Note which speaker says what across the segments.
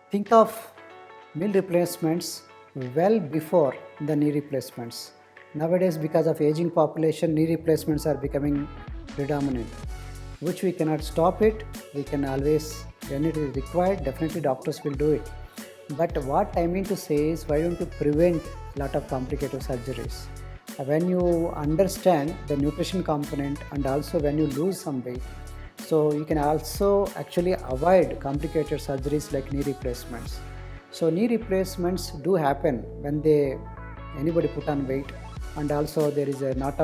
Speaker 1: Think of meal replacements well before the knee replacements. Nowadays, because of aging population, knee replacements are becoming predominant, which we cannot stop it. We can always, when it is required, definitely doctors will do it. But what I mean to say is, why don't you prevent a lot of complicated surgeries? When you understand the nutrition component and also when you lose some weight, so you can also actually avoid complicated surgeries like knee replacements. So knee replacements do happen when anybody put on weight, and also there is a not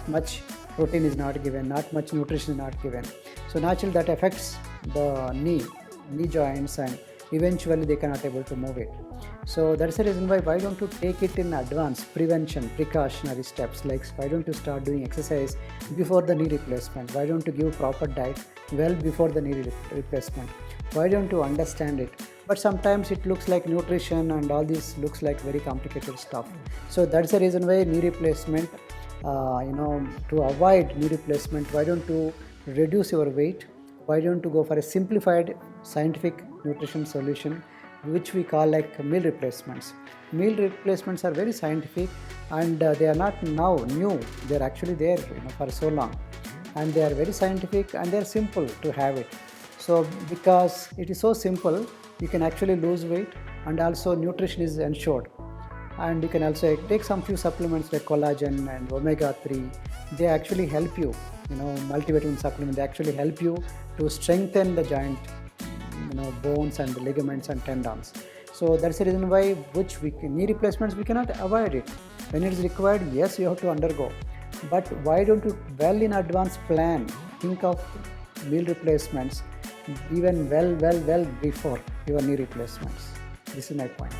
Speaker 1: much protein is not given, not much nutrition is not given. So naturally that affects the knee joints, and eventually they cannot able to move it. So that's the reason why don't you take it in advance, prevention, precautionary steps, like why don't you start doing exercise before the knee replacement? Why don't you give proper diet well before the knee replacement? Why don't you understand it? But sometimes it looks like nutrition and all this looks like very complicated stuff. So that's the reason why knee replacement, to avoid knee replacement, why don't you reduce your weight? Why don't you go for a simplified scientific nutrition solution, which we call like meal replacements? Meal replacements are very scientific, and they are not now new. They are actually there for so long, and they are very scientific, and they are simple to have it. So because it is so simple, you can actually lose weight, and also nutrition is ensured. And you can also take some few supplements like collagen and omega-3. They actually help you, multivitamin supplement, they actually help you to strengthen the joint, bones and ligaments and tendons. So that's the reason why knee replacements we cannot avoid it. When it is required, yes, you have to undergo. But why don't you well in advance plan, think of meal replacements even well before your knee replacements? This is my point.